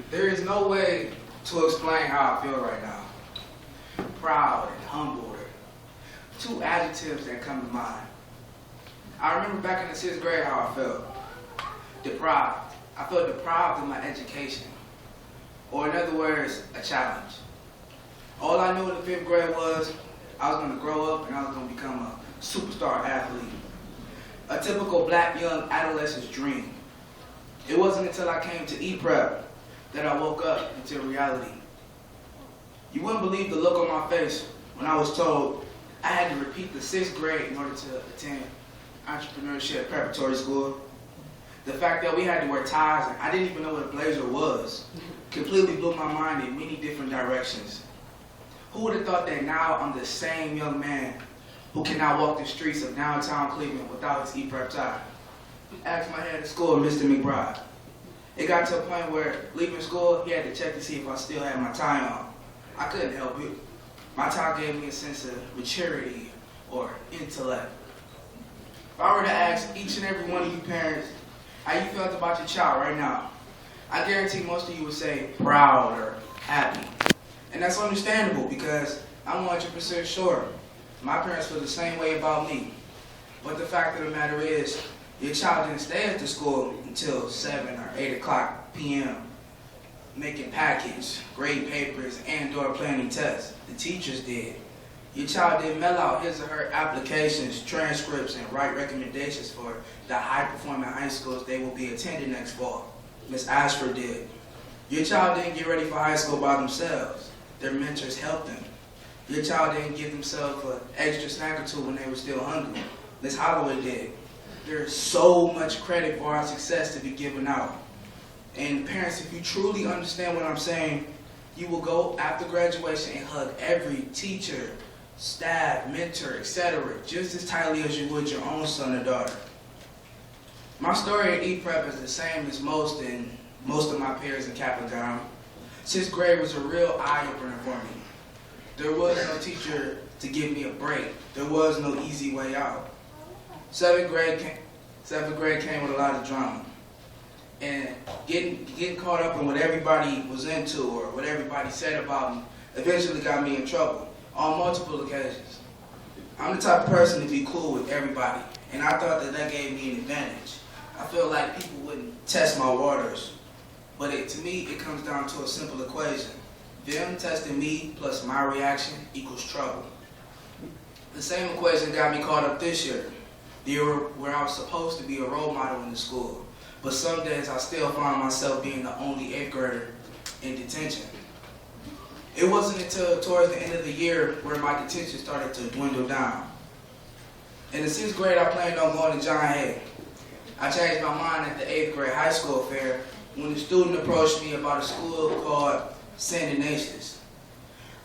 There is no way to explain how I feel right now. Proud and humbled are two adjectives that come to mind. I remember back in the 6th grade how I felt. Deprived. I felt deprived of my education. Or in other words, a challenge. All I knew in the 5th grade was I was going to grow up and I was going to become a superstar athlete. A typical black young adolescent's dream. It wasn't until I came to Eprep that I woke up into reality. You wouldn't believe the look on my face when I was told I had to repeat the 6th grade in order to attend entrepreneurship preparatory school. The fact that we had to wear ties and I didn't even know what a blazer was completely blew my mind in many different directions. Who would have thought that now I'm the same young man who can now walk the streets of downtown Cleveland without his Eprep tie? Asked my head at school, Mr. McBride. It got to a point where leaving school, he had to check to see if I still had my tie on. I couldn't help it. My tie gave me a sense of maturity or intellect. If I were to ask each and every one of you parents how you felt about your child right now, I guarantee most of you would say proud or happy. And that's understandable because I'm 100% sure my parents feel the same way about me. But the fact of the matter is, your child didn't stay at the school until 7 or 8 o'clock p.m. making packets, grade papers, and/or planning tests. The teachers did. Your child didn't mail out his or her applications, transcripts, and write recommendations for the high-performing high schools they will be attending next fall. Ms. Ashford did. Your child didn't get ready for high school by themselves. Their mentors helped them. Your child didn't give themselves an extra snack or two when they were still hungry. Ms. Holloway did. There's so much credit for our success to be given out. And parents, if you truly understand what I'm saying, you will go after graduation and hug every teacher, staff, mentor, etc., just as tightly as you would your own son or daughter. My story at Eprep is the same as most of my peers in cap and gown. 6th grade was a real eye-opener for me. There was no teacher to give me a break. There was no easy way out. 7th grade came with a lot of drama. And getting caught up in what everybody was into or what everybody said about me eventually got me in trouble on multiple occasions. I'm the type of person to be cool with everybody, and I thought that gave me an advantage. I feel like people wouldn't test my waters, but to me, it comes down to a simple equation. Them testing me plus my reaction equals trouble. The same equation got me caught up this year, the year where I was supposed to be a role model in the school. But some days I still find myself being the only 8th grader in detention. It wasn't until towards the end of the year where my detention started to dwindle down. In the 6th grade, I planned on going to John Hay. I changed my mind at the 8th grade high school fair when the student approached me about a school called St. Ignatius.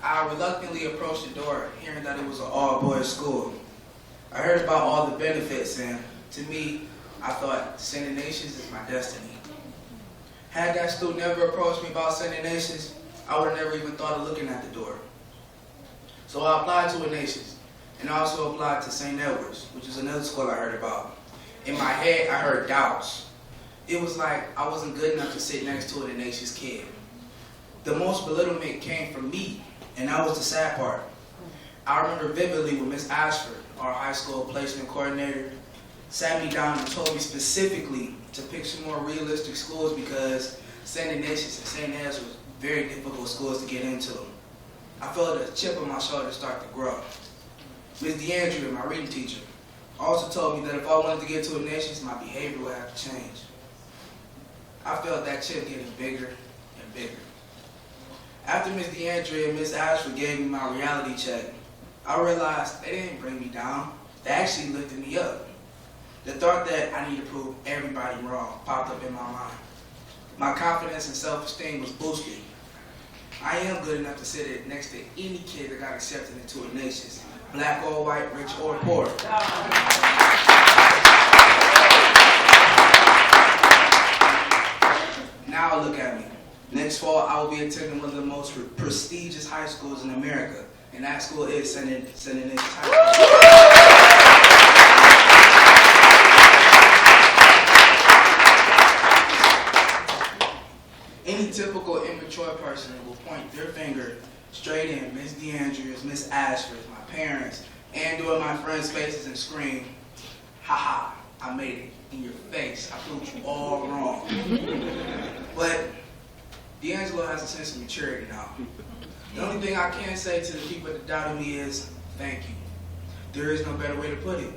I reluctantly approached the door, hearing that it was an all-boys school. I heard about all the benefits, and to me, I thought, St. Ignatius is my destiny. Had that student never approached me about St. Ignatius, I would have never even thought of looking at the door. So I applied to Ignatius, and I also applied to St. Edward's, which is another school I heard about. In my head, I heard doubts. It was like I wasn't good enough to sit next to an Ignatius kid. The most belittlement came from me, and that was the sad part. I remember vividly when Ms. Ashford, our high school placement coordinator, sat me down and told me specifically to pick some more realistic schools because St. Ignatius and St. Ed's were very difficult schools to get into. I felt a chip on my shoulder start to grow. Ms. DeAndrea, my reading teacher, also told me that if I wanted to get to Ignatius, my behavior would have to change. I felt that chip getting bigger and bigger. After Ms. DeAndrea and Ms. Ashford gave me my reality check, I realized they didn't bring me down. They actually lifted me up. The thought that I need to prove everybody wrong popped up in my mind. My confidence and self-esteem was boosted. I am good enough to sit next to any kid that got accepted into Ignatius, black or white, rich or poor. Now look at me. Next fall, I will be attending one of the most prestigious high schools in America, and that school is St. Ignatius High School. managers, Miss Ashford, my parents, and during my friends' faces and scream, "Ha ha, I made it in your face. I proved you all wrong." But D'Angelo has a sense of maturity now. The only thing I can say to the people that doubted me is, thank you. There is no better way to put it.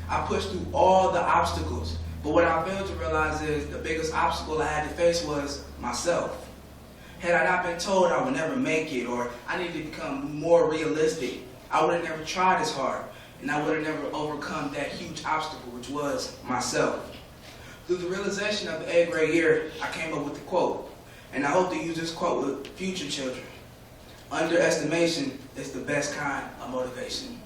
I pushed through all the obstacles, but what I failed to realize is the biggest obstacle I had to face was myself. Had I not been told I would never make it, or I needed to become more realistic, I would have never tried as hard, and I would have never overcome that huge obstacle, which was myself. Through the realization of the 8th grade year, I came up with the quote, and I hope to use this quote with future children. Underestimation is the best kind of motivation.